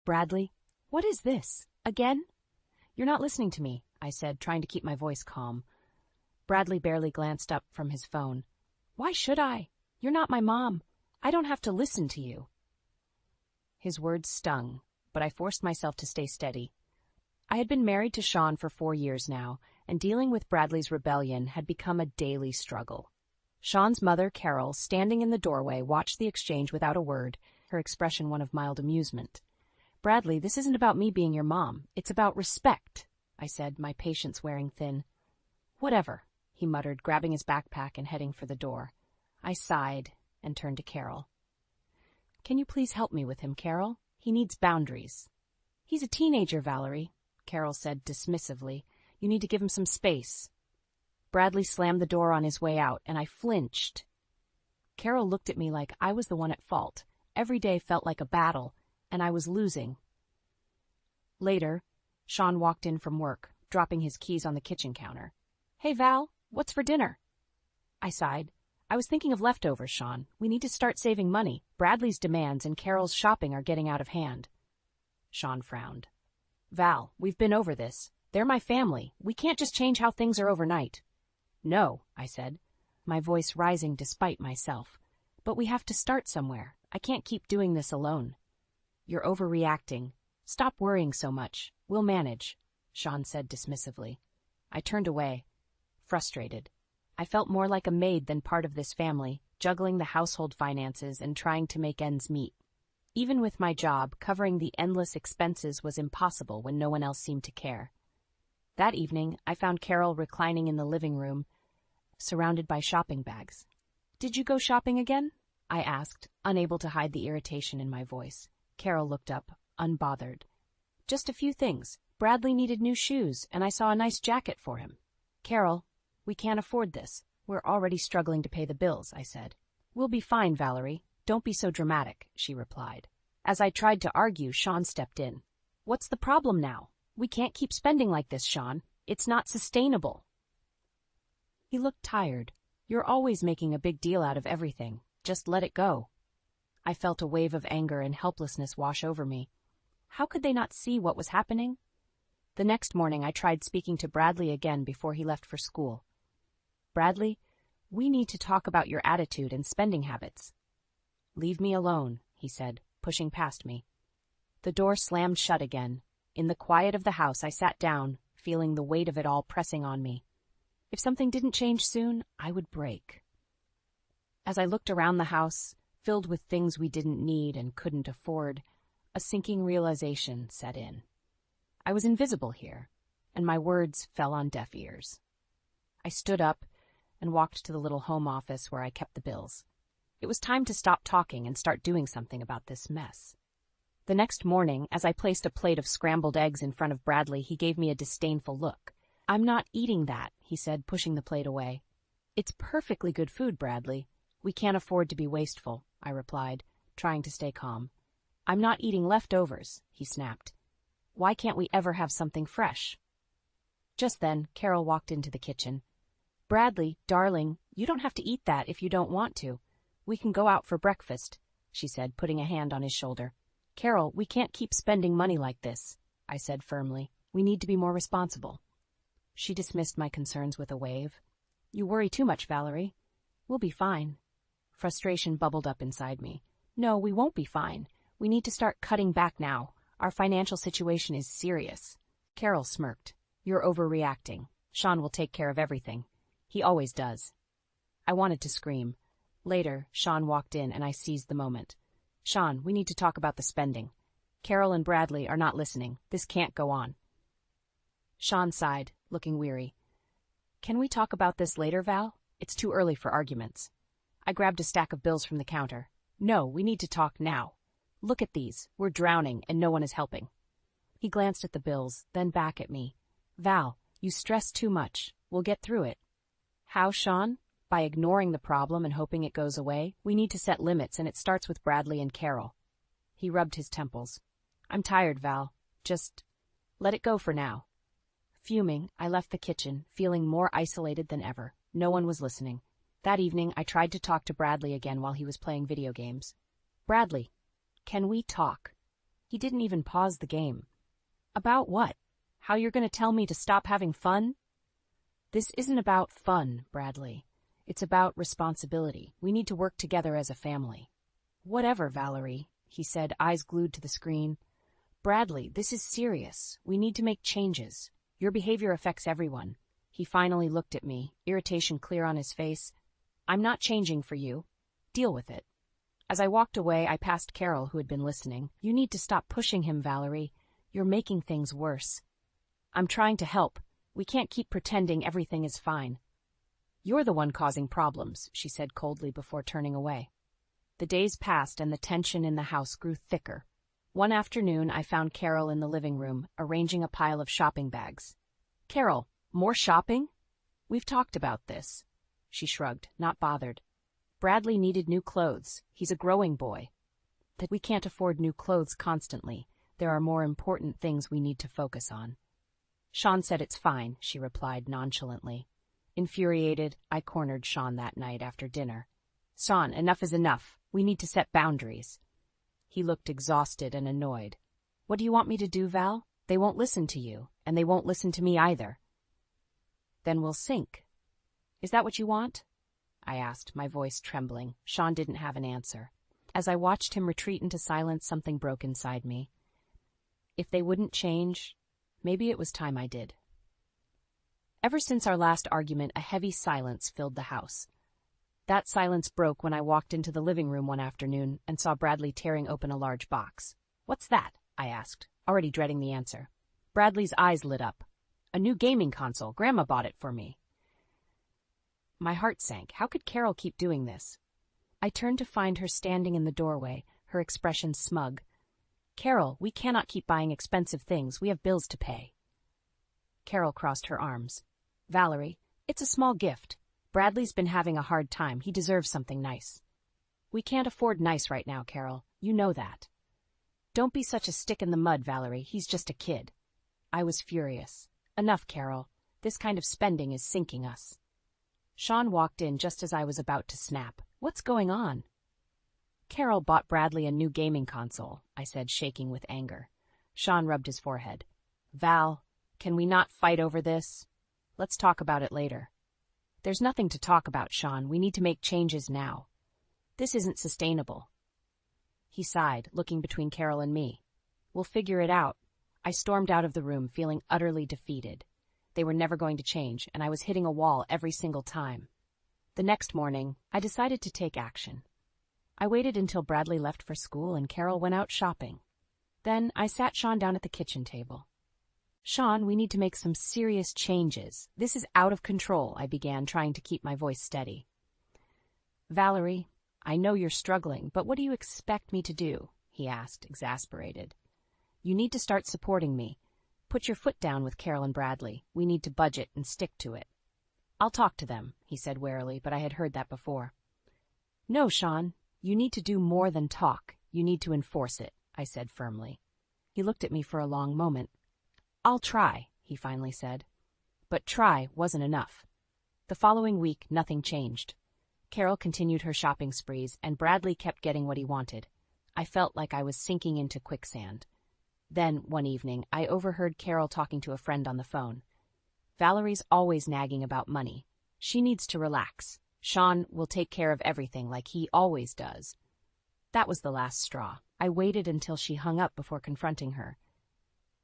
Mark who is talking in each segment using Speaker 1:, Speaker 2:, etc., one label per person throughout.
Speaker 1: Bradley, what is this? Again? You're not listening to me, I said, trying to keep my voice calm. Bradley barely glanced up from his phone. Why should I? You're not my mom. I don't have to listen to you. His words stung, but I forced myself to stay steady. I had been married to Sean for 4 years now, and dealing with Bradley's rebellion had become a daily struggle. Sean's mother, Carol, standing in the doorway, watched the exchange without a word, her expression one of mild amusement. Bradley, this isn't about me being your mom. It's about respect, I said, my patience wearing thin. Whatever, he muttered, grabbing his backpack and heading for the door. I sighed and turned to Carol. Can you please help me with him, Carol? He needs boundaries. He's a teenager, Valerie, Carol said dismissively. You need to give him some space. Bradley slammed the door on his way out, and I flinched. Carol looked at me like I was the one at fault. Every day felt like a battle, and I was losing. Later, Sean walked in from work, dropping his keys on the kitchen counter. Hey, Val, what's for dinner? I sighed. I was thinking of leftovers, Sean. We need to start saving money. Bradley's demands and Carol's shopping are getting out of hand. Sean frowned. Val, we've been over this. They're my family. We can't just change how things are overnight. No, I said, my voice rising despite myself. But we have to start somewhere. I can't keep doing this alone. You're overreacting. Stop worrying so much. We'll manage, Sean said dismissively. I turned away, frustrated. I felt more like a maid than part of this family, juggling the household finances and trying to make ends meet. Even with my job, covering the endless expenses was impossible when no one else seemed to care. That evening, I found Carol reclining in the living room, surrounded by shopping bags. Did you go shopping again? I asked, unable to hide the irritation in my voice. Carol looked up, unbothered. Just a few things. Bradley needed new shoes, and I saw a nice jacket for him. Carol, we can't afford this. We're already struggling to pay the bills, I said. We'll be fine, Valerie. Don't be so dramatic, she replied. As I tried to argue, Sean stepped in. What's the problem now? We can't keep spending like this, Sean. It's not sustainable. He looked tired. You're always making a big deal out of everything. Just let it go. I felt a wave of anger and helplessness wash over me. How could they not see what was happening? The next morning, I tried speaking to Bradley again before he left for school. Bradley, we need to talk about your attitude and spending habits. Leave me alone, he said, pushing past me. The door slammed shut again. In the quiet of the house, I sat down, feeling the weight of it all pressing on me. If something didn't change soon, I would break. As I looked around the house, filled with things we didn't need and couldn't afford, a sinking realization set in. I was invisible here, and my words fell on deaf ears. I stood up and walked to the little home office where I kept the bills. It was time to stop talking and start doing something about this mess. The next morning, as I placed a plate of scrambled eggs in front of Bradley, he gave me a disdainful look. I'm not eating that, he said, pushing the plate away. It's perfectly good food, Bradley. We can't afford to be wasteful, I replied, trying to stay calm. I'm not eating leftovers, he snapped. Why can't we ever have something fresh? Just then, Carol walked into the kitchen. Bradley, darling, you don't have to eat that if you don't want to. We can go out for breakfast, she said, putting a hand on his shoulder. Carol, we can't keep spending money like this, I said firmly. We need to be more responsible. She dismissed my concerns with a wave. You worry too much, Valerie. We'll be fine. Frustration bubbled up inside me. No, we won't be fine. We need to start cutting back now. Our financial situation is serious. Carol smirked. You're overreacting. Sean will take care of everything. He always does. I wanted to scream. Later, Sean walked in and I seized the moment. Sean, we need to talk about the spending. Carol and Bradley are not listening. This can't go on. Sean sighed, looking weary. Can we talk about this later, Val? It's too early for arguments. I grabbed a stack of bills from the counter. No, we need to talk now. Look at these. We're drowning and no one is helping. He glanced at the bills, then back at me. Val, you stress too much. We'll get through it. How, Sean? By ignoring the problem and hoping it goes away? We need to set limits, and it starts with Bradley and Carol. He rubbed his temples. I'm tired, Val. Just let it go for now. Fuming, I left the kitchen, feeling more isolated than ever. No one was listening. That evening, I tried to talk to Bradley again while he was playing video games. Bradley, can we talk? He didn't even pause the game. About what? How you're going to tell me to stop having fun? This isn't about fun, Bradley. It's about responsibility. We need to work together as a family. Whatever, Valerie, he said, eyes glued to the screen. Bradley, this is serious. We need to make changes. Your behavior affects everyone. He finally looked at me, irritation clear on his face. I'm not changing for you. Deal with it. As I walked away, I passed Carol, who had been listening. You need to stop pushing him, Valerie. You're making things worse. I'm trying to help. We can't keep pretending everything is fine. You're the one causing problems, she said coldly before turning away. The days passed and the tension in the house grew thicker. One afternoon, I found Carol in the living room, arranging a pile of shopping bags. Carol, more shopping? We've talked about this. She shrugged, not bothered. Bradley needed new clothes. He's a growing boy. That we can't afford new clothes constantly. There are more important things we need to focus on. Sean said it's fine, she replied nonchalantly. Infuriated, I cornered Sean that night after dinner. Sean, enough is enough. We need to set boundaries. He looked exhausted and annoyed. What do you want me to do, Val? They won't listen to you, and they won't listen to me either. Then we'll sink. Is that what you want? I asked, my voice trembling. Sean didn't have an answer. As I watched him retreat into silence, something broke inside me. If they wouldn't change, maybe it was time I did. Ever since our last argument, a heavy silence filled the house. That silence broke when I walked into the living room one afternoon and saw Bradley tearing open a large box. What's that? I asked, already dreading the answer. Bradley's eyes lit up. A new gaming console. Grandma bought it for me. My heart sank. How could Carol keep doing this? I turned to find her standing in the doorway, her expression smug. Carol, we cannot keep buying expensive things. We have bills to pay. Carol crossed her arms. Valerie, it's a small gift. Bradley's been having a hard time. He deserves something nice. We can't afford nice right now, Carol. You know that. Don't be such a stick in the mud, Valerie. He's just a kid. I was furious. Enough, Carol. This kind of spending is sinking us. Sean walked in just as I was about to snap. What's going on? Carol bought Bradley a new gaming console, I said, shaking with anger. Sean rubbed his forehead. Val, can we not fight over this? Let's talk about it later. There's nothing to talk about, Sean. We need to make changes now. This isn't sustainable. He sighed, looking between Carol and me. We'll figure it out. I stormed out of the room, feeling utterly defeated. They were never going to change, and I was hitting a wall every single time. The next morning, I decided to take action. I waited until Bradley left for school and Carol went out shopping. Then I sat Sean down at the kitchen table. Sean, we need to make some serious changes. This is out of control, I began, trying to keep my voice steady. Valerie, I know you're struggling, but what do you expect me to do? He asked, exasperated. You need to start supporting me. Put your foot down with Carol and Bradley. We need to budget and stick to it. I'll talk to them, he said warily, but I had heard that before. No, Sean, you need to do more than talk. You need to enforce it, I said firmly. He looked at me for a long moment. I'll try, he finally said. But try wasn't enough. The following week, nothing changed. Carol continued her shopping sprees, and Bradley kept getting what he wanted. I felt like I was sinking into quicksand. Then, one evening, I overheard Carol talking to a friend on the phone. Valerie's always nagging about money. She needs to relax. Sean will take care of everything like he always does. That was the last straw. I waited until she hung up before confronting her.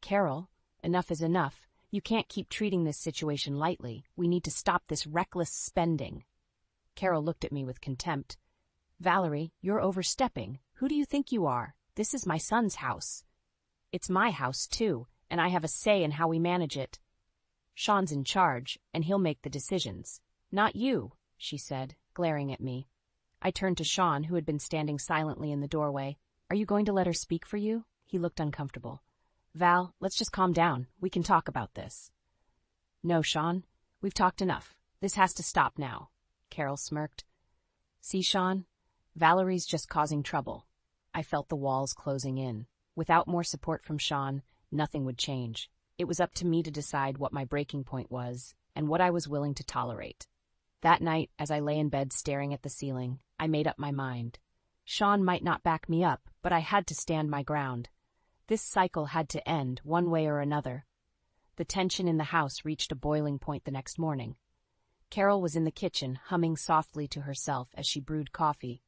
Speaker 1: Carol, enough is enough. You can't keep treating this situation lightly. We need to stop this reckless spending. Carol looked at me with contempt. Valerie, you're overstepping. Who do you think you are? This is my son's house. It's my house, too, and I have a say in how we manage it. Sean's in charge, and he'll make the decisions. Not you, she said, glaring at me. I turned to Sean, who had been standing silently in the doorway. Are you going to let her speak for you? He looked uncomfortable. Val, let's just calm down. We can talk about this. No, Sean. We've talked enough. This has to stop now. Carol smirked. See, Sean? Valerie's just causing trouble. I felt the walls closing in. Without more support from Sean, nothing would change. It was up to me to decide what my breaking point was and what I was willing to tolerate. That night, as I lay in bed staring at the ceiling, I made up my mind. Sean might not back me up, but I had to stand my ground. This cycle had to end, one way or another. The tension in the house reached a boiling point the next morning. Carol was in the kitchen, humming softly to herself as she brewed coffee.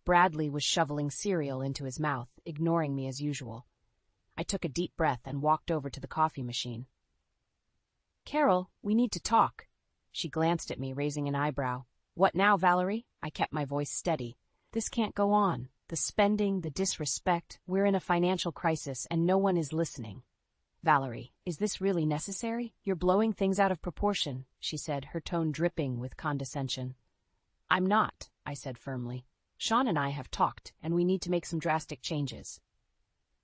Speaker 1: Bradley was shoveling cereal into his mouth, ignoring me as usual. I took a deep breath and walked over to the coffee machine. "Carol, we need to talk." She glanced at me, raising an eyebrow. "What now, Valerie?" I kept my voice steady. "This can't go on. The spending, the disrespect, we're in a financial crisis and no one is listening." "Valerie, is this really necessary? You're blowing things out of proportion," she said, her tone dripping with condescension. "I'm not," I said firmly. "Sean and I have talked, and we need to make some drastic changes."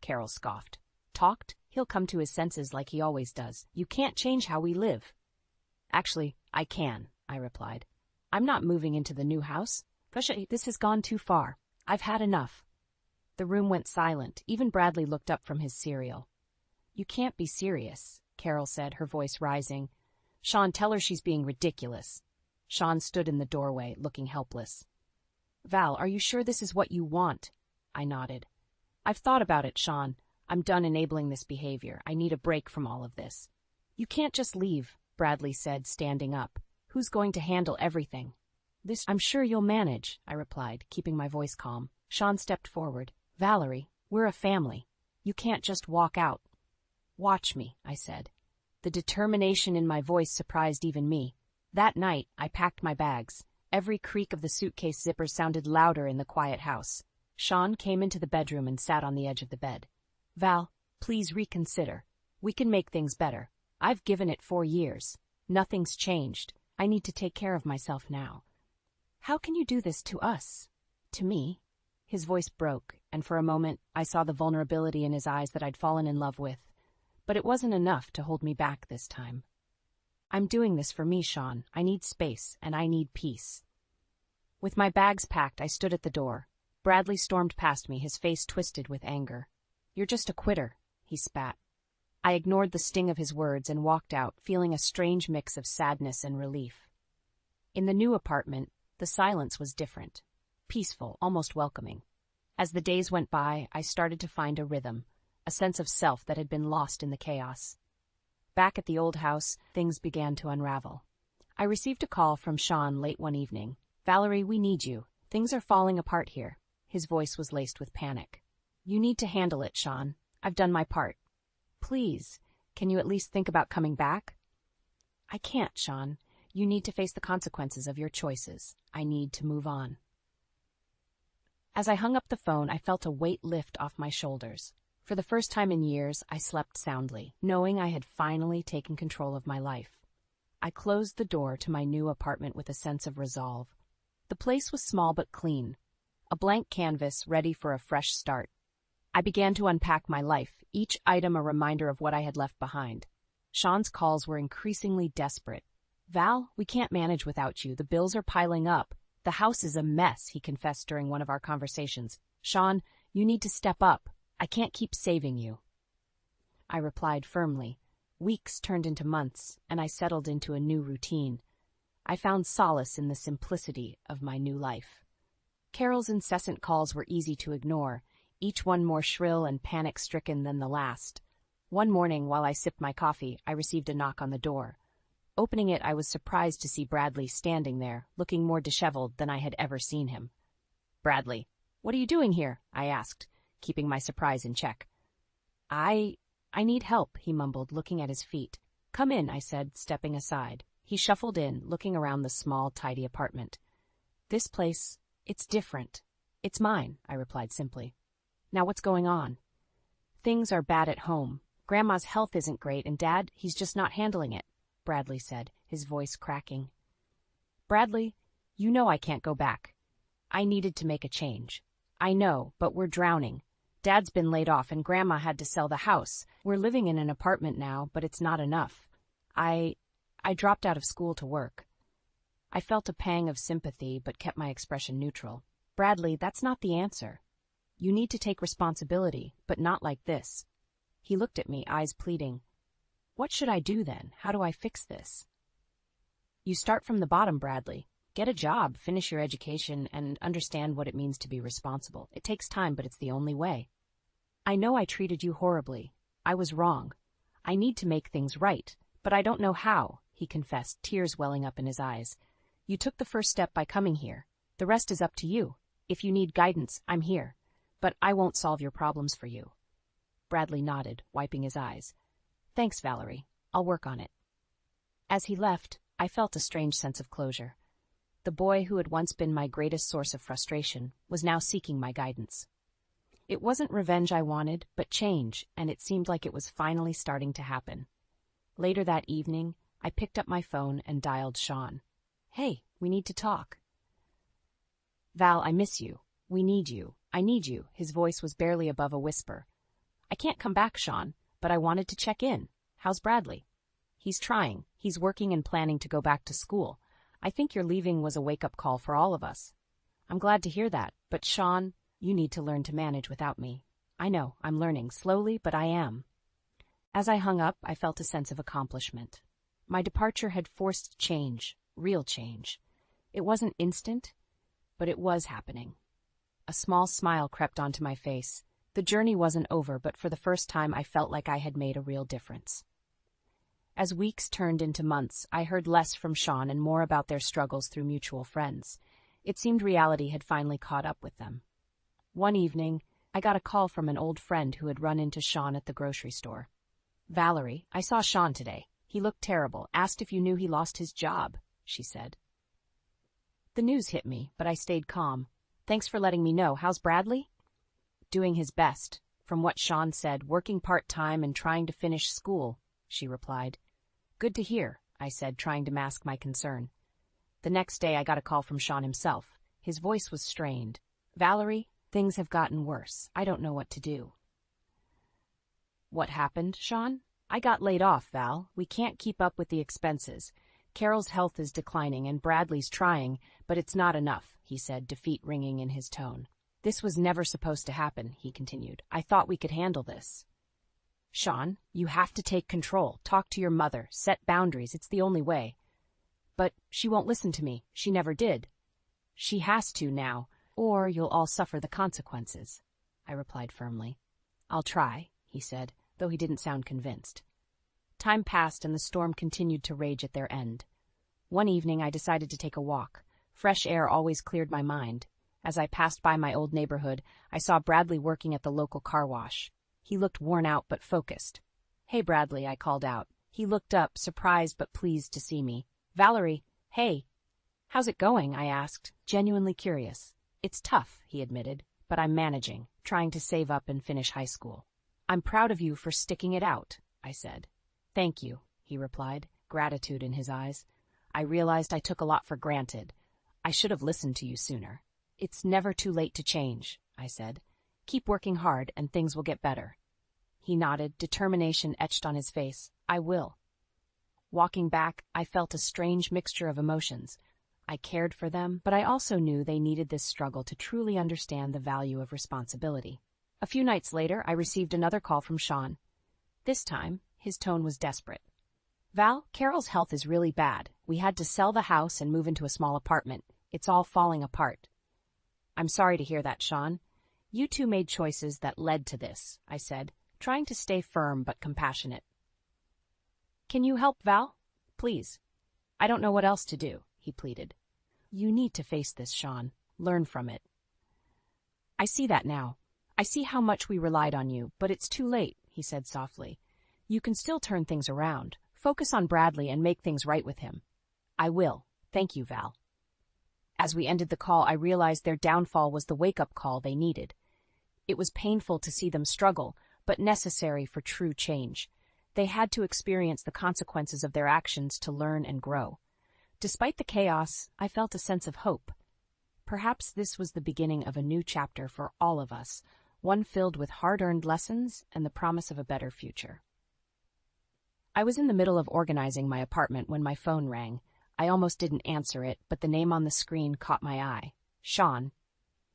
Speaker 1: Carol scoffed. "Talked? He'll come to his senses like he always does. You can't change how we live." "Actually, I can," I replied. "I'm not moving into the new house. This has gone too far. I've had enough." The room went silent. Even Bradley looked up from his cereal. "You can't be serious," Carol said, her voice rising. "Sean, tell her she's being ridiculous." Sean stood in the doorway, looking helpless. "Val, are you sure this is what you want?" I nodded. "I've thought about it, Sean. I'm done enabling this behavior. I need a break from all of this." "You can't just leave," Bradley said, standing up. "Who's going to handle everything?" "I'm sure you'll manage," I replied, keeping my voice calm. Sean stepped forward. "Valerie, we're a family. You can't just walk out." "Watch me," I said. The determination in my voice surprised even me. That night, I packed my bags. Every creak of the suitcase zippers sounded louder in the quiet house. Sean came into the bedroom and sat on the edge of the bed. "Val, please reconsider. We can make things better. I've given it 4 years. Nothing's changed. I need to take care of myself now." "How can you do this to us? To me?" His voice broke, and for a moment I saw the vulnerability in his eyes that I'd fallen in love with. But it wasn't enough to hold me back this time. "I'm doing this for me, Sean. I need space, and I need peace." With my bags packed, I stood at the door. Bradley stormed past me, his face twisted with anger. "You're just a quitter," he spat. I ignored the sting of his words and walked out, feeling a strange mix of sadness and relief. In the new apartment, the silence was different. Peaceful, almost welcoming. As the days went by, I started to find a rhythm, a sense of self that had been lost in the chaos. Back at the old house, things began to unravel. I received a call from Sean late one evening. "Valerie, we need you. Things are falling apart here." His voice was laced with panic. "You need to handle it, Sean. I've done my part. Please, can you at least think about coming back?" "I can't, Sean. You need to face the consequences of your choices. I need to move on." As I hung up the phone, I felt a weight lift off my shoulders. For the first time in years, I slept soundly, knowing I had finally taken control of my life. I closed the door to my new apartment with a sense of resolve. The place was small but clean, a blank canvas ready for a fresh start. I began to unpack my life, each item a reminder of what I had left behind. Sean's calls were increasingly desperate. "Val, we can't manage without you. The bills are piling up. The house is a mess," he confessed during one of our conversations. "Sean, you need to step up. I can't keep saving you." I replied firmly. Weeks turned into months, and I settled into a new routine. I found solace in the simplicity of my new life. Carol's incessant calls were easy to ignore, each one more shrill and panic-stricken than the last. One morning, while I sipped my coffee, I received a knock on the door. Opening it, I was surprised to see Bradley standing there, looking more disheveled than I had ever seen him. "Bradley, what are you doing here?" I asked, keeping my surprise in check. I need help," he mumbled, looking at his feet. "Come in," I said, stepping aside. He shuffled in, looking around the small, tidy apartment. "This place, it's different. It's mine," I replied simply. "Now what's going on?" "Things are bad at home. Grandma's health isn't great, and Dad, he's just not handling it," Bradley said, his voice cracking. "Bradley, you know I can't go back. I needed to make a change. I know, but we're drowning. Dad's been laid off and Grandma had to sell the house. We're living in an apartment now, but it's not enough. I dropped out of school to work." I felt a pang of sympathy, but kept my expression neutral. "Bradley, that's not the answer. You need to take responsibility, but not like this." He looked at me, eyes pleading. "What should I do then? How do I fix this?" "You start from the bottom, Bradley. Get a job, finish your education, and understand what it means to be responsible. It takes time, but it's the only way." I know I treated you horribly. I was wrong. I need to make things right, but I don't know how, he confessed, tears welling up in his eyes. You took the first step by coming here. The rest is up to you. If you need guidance, I'm here. But I won't solve your problems for you. Bradley nodded, wiping his eyes. Thanks, Valerie. I'll work on it. As he left, I felt a strange sense of closure. The boy who had once been my greatest source of frustration was now seeking my guidance. It wasn't revenge I wanted, but change, and it seemed like it was finally starting to happen. Later that evening, I picked up my phone and dialed Sean. Hey, we need to talk. Val, I miss you. We need you. I need you. His voice was barely above a whisper. I can't come back, Sean, but I wanted to check in. How's Bradley? He's trying. He's working and planning to go back to school. I think your leaving was a wake-up call for all of us. I'm glad to hear that, but Sean, you need to learn to manage without me. I know, I'm learning, slowly, but I am. As I hung up, I felt a sense of accomplishment. My departure had forced change, real change. It wasn't instant, but it was happening. A small smile crept onto my face. The journey wasn't over, but for the first time I felt like I had made a real difference. As weeks turned into months, I heard less from Sean and more about their struggles through mutual friends. It seemed reality had finally caught up with them. One evening, I got a call from an old friend who had run into Sean at the grocery store. Valerie, I saw Sean today. He looked terrible, asked if you knew he lost his job, she said. The news hit me, but I stayed calm. Thanks for letting me know. How's Bradley? Doing his best. From what Sean said, working part-time and trying to finish school, she replied. Good to hear, I said, trying to mask my concern. The next day I got a call from Sean himself. His voice was strained. Valerie, things have gotten worse. I don't know what to do. What happened, Sean? I got laid off, Val. We can't keep up with the expenses. Carol's health is declining and Bradley's trying, but it's not enough, he said, defeat ringing in his tone. This was never supposed to happen, he continued. I thought we could handle this. Sean, you have to take control. Talk to your mother. Set boundaries. It's the only way. But she won't listen to me. She never did. She has to now, or you'll all suffer the consequences, I replied firmly. I'll try, he said, though he didn't sound convinced. Time passed and the storm continued to rage at their end. One evening I decided to take a walk. Fresh air always cleared my mind. As I passed by my old neighborhood, I saw Bradley working at the local car wash. He looked worn out but focused. Hey, Bradley, I called out. He looked up, surprised but pleased to see me. Valerie, hey. How's it going? I asked, genuinely curious. It's tough, he admitted, but I'm managing, trying to save up and finish high school. I'm proud of you for sticking it out, I said. Thank you, he replied, gratitude in his eyes. I realized I took a lot for granted. I should have listened to you sooner. It's never too late to change, I said. Keep working hard and things will get better. He nodded, determination etched on his face. I will. Walking back, I felt a strange mixture of emotions. I cared for them, but I also knew they needed this struggle to truly understand the value of responsibility. A few nights later, I received another call from Sean. This time, his tone was desperate. Val, Carol's health is really bad. We had to sell the house and move into a small apartment. It's all falling apart. I'm sorry to hear that, Sean. You two made choices that led to this, I said, trying to stay firm but compassionate. Can you help, Val? Please. I don't know what else to do, he pleaded. You need to face this, Sean. Learn from it. I see that now. I see how much we relied on you, but it's too late, he said softly. You can still turn things around. Focus on Bradley and make things right with him. I will. Thank you, Val. As we ended the call, I realized their downfall was the wake-up call they needed. It was painful to see them struggle, but necessary for true change. They had to experience the consequences of their actions to learn and grow. Despite the chaos, I felt a sense of hope. Perhaps this was the beginning of a new chapter for all of us, one filled with hard-earned lessons and the promise of a better future. I was in the middle of organizing my apartment when my phone rang. I almost didn't answer it, but the name on the screen caught my eye. Sean.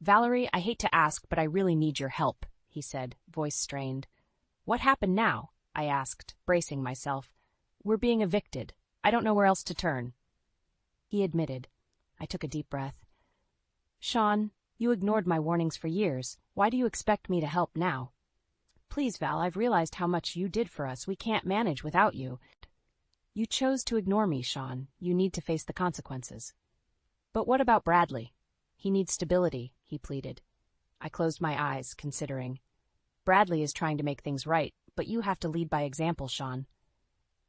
Speaker 1: Valerie, I hate to ask, but I really need your help, he said, voice strained. What happened now? I asked, bracing myself. We're being evicted. I don't know where else to turn. He admitted. I took a deep breath. Sean, you ignored my warnings for years. Why do you expect me to help now? Please, Val, I've realized how much you did for us. We can't manage without you. You chose to ignore me, Sean. You need to face the consequences. But what about Bradley? He needs stability, he pleaded. I closed my eyes, considering. Bradley is trying to make things right, but you have to lead by example, Sean.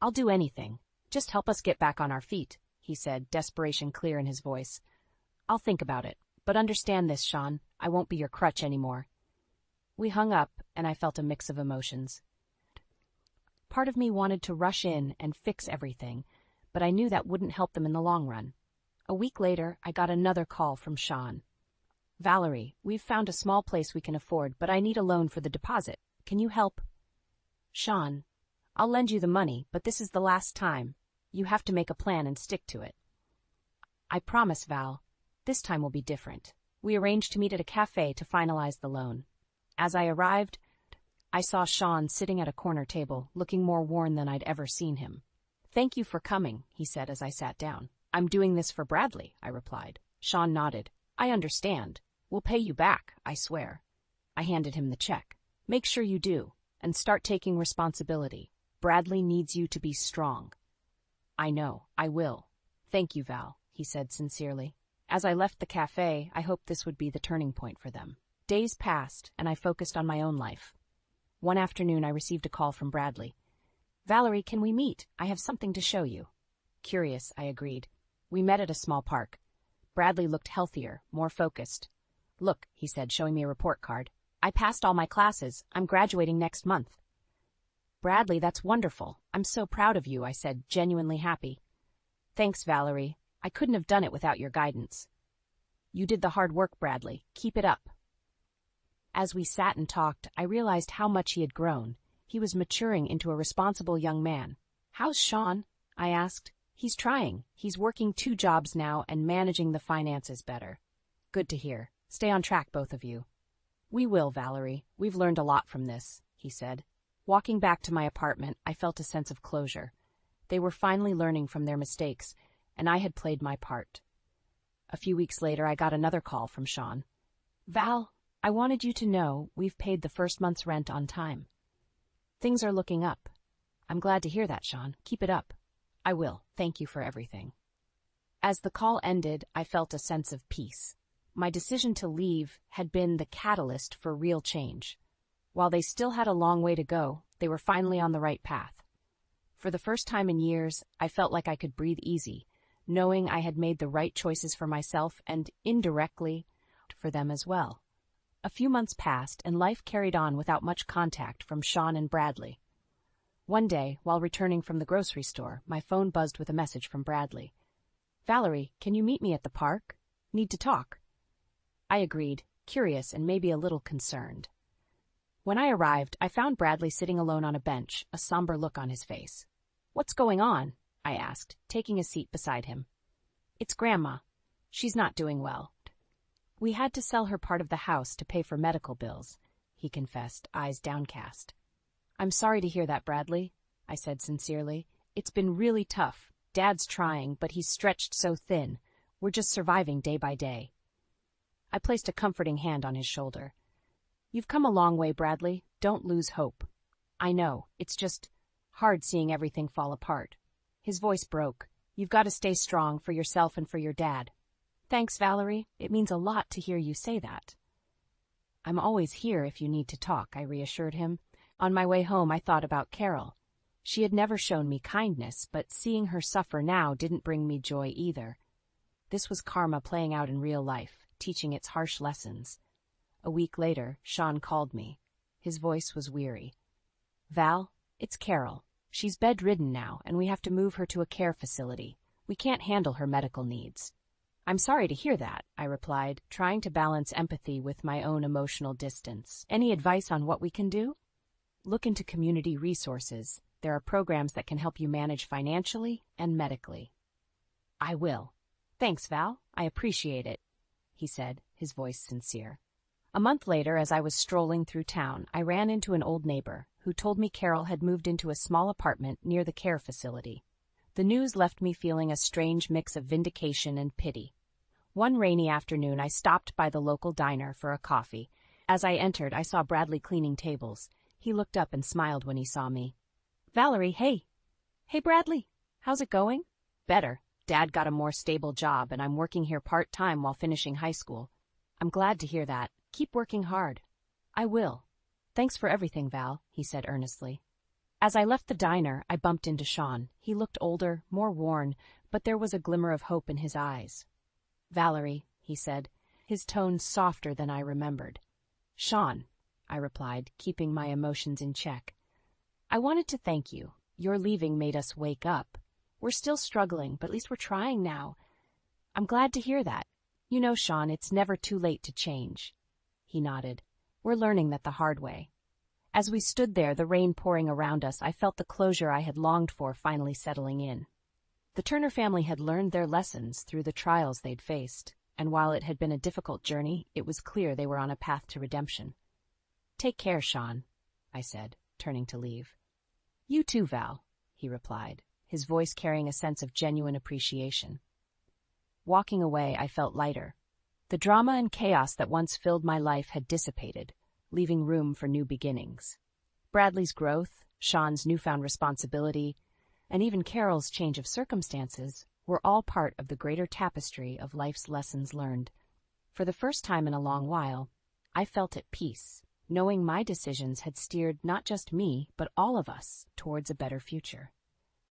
Speaker 1: I'll do anything. Just help us get back on our feet, he said, desperation clear in his voice. I'll think about it, but understand this, Sean. I won't be your crutch anymore. We hung up, and I felt a mix of emotions. Part of me wanted to rush in and fix everything, but I knew that wouldn't help them in the long run. A week later, I got another call from Sean. Valerie, we've found a small place we can afford, but I need a loan for the deposit. Can you help? Sean, I'll lend you the money, but this is the last time. You have to make a plan and stick to it. I promise, Val. This time will be different. We arranged to meet at a cafe to finalize the loan. As I arrived, I saw Sean sitting at a corner table, looking more worn than I'd ever seen him. Thank you for coming, he said as I sat down. I'm doing this for Bradley, I replied. Sean nodded. I understand. We'll pay you back, I swear. I handed him the check. Make sure you do, and start taking responsibility. Bradley needs you to be strong. I know, I will. Thank you, Val, he said sincerely. As I left the cafe, I hoped this would be the turning point for them. Days passed, and I focused on my own life. One afternoon, I received a call from Bradley. Valerie, can we meet? I have something to show you. Curious, I agreed. We met at a small park. Bradley looked healthier, more focused. Look, he said, showing me a report card. I passed all my classes. I'm graduating next month. Bradley, that's wonderful. I'm so proud of you, I said, genuinely happy. Thanks, Valerie. I couldn't have done it without your guidance. You did the hard work, Bradley. Keep it up. As we sat and talked, I realized how much he had grown. He was maturing into a responsible young man. How's Sean? I asked. He's trying. He's working 2 jobs now and managing the finances better. Good to hear. Stay on track, both of you. We will, Valerie. We've learned a lot from this, he said. Walking back to my apartment, I felt a sense of closure. They were finally learning from their mistakes, and I had played my part. A few weeks later, I got another call from Sean. Val, I wanted you to know we've paid the first month's rent on time. Things are looking up. I'm glad to hear that, Sean. Keep it up. I will. Thank you for everything. As the call ended, I felt a sense of peace. My decision to leave had been the catalyst for real change. While they still had a long way to go, they were finally on the right path. For the first time in years, I felt like I could breathe easy, knowing I had made the right choices for myself and, indirectly, for them as well. A few months passed, and life carried on without much contact from Sean and Bradley. One day, while returning from the grocery store, my phone buzzed with a message from Bradley. Valerie, can you meet me at the park? Need to talk. I agreed, curious and maybe a little concerned. When I arrived, I found Bradley sitting alone on a bench, a somber look on his face. What's going on? I asked, taking a seat beside him. It's Grandma. She's not doing well. We had to sell her part of the house to pay for medical bills, he confessed, eyes downcast. I'm sorry to hear that, Bradley, I said sincerely. It's been really tough. Dad's trying, but he's stretched so thin. We're just surviving day by day. I placed a comforting hand on his shoulder. You've come a long way, Bradley. Don't lose hope. I know. It's just hard seeing everything fall apart. His voice broke. You've got to stay strong for yourself and for your dad. Thanks, Valerie. It means a lot to hear you say that. I'm always here if you need to talk, I reassured him. On my way home, I thought about Carol. She had never shown me kindness, but seeing her suffer now didn't bring me joy either. This was karma playing out in real life, teaching its harsh lessons. A week later, Sean called me. His voice was weary. Val, it's Carol. She's bedridden now, and we have to move her to a care facility. We can't handle her medical needs. I'm sorry to hear that, I replied, trying to balance empathy with my own emotional distance. Any advice on what we can do? Look into community resources. There are programs that can help you manage financially and medically. I will. Thanks, Val. I appreciate it, he said, his voice sincere. A month later, as I was strolling through town, I ran into an old neighbor who told me Carol had moved into a small apartment near the care facility. The news left me feeling a strange mix of vindication and pity. One rainy afternoon, I stopped by the local diner for a coffee. As I entered, I saw Bradley cleaning tables. He looked up and smiled when he saw me. Valerie, hey. Hey, Bradley. How's it going? Better. Dad got a more stable job, and I'm working here part-time while finishing high school. I'm glad to hear that. Keep working hard. I will. Thanks for everything, Val, he said earnestly. As I left the diner, I bumped into Sean. He looked older, more worn, but there was a glimmer of hope in his eyes. Valerie, he said, his tone softer than I remembered. Sean, I replied, keeping my emotions in check. I wanted to thank you. Your leaving made us wake up. We're still struggling, but at least we're trying now. I'm glad to hear that. You know, Sean, it's never too late to change. He nodded. We're learning that the hard way. As we stood there, the rain pouring around us, I felt the closure I had longed for finally settling in. The Turner family had learned their lessons through the trials they'd faced, and while it had been a difficult journey, it was clear they were on a path to redemption. Take care, Sean, I said, turning to leave. You too, Val, he replied, his voice carrying a sense of genuine appreciation. Walking away, I felt lighter. The drama and chaos that once filled my life had dissipated, leaving room for new beginnings. Bradley's growth, Sean's newfound responsibility, and even Carol's change of circumstances were all part of the greater tapestry of life's lessons learned. For the first time in a long while, I felt at peace, knowing my decisions had steered not just me, but all of us towards a better future.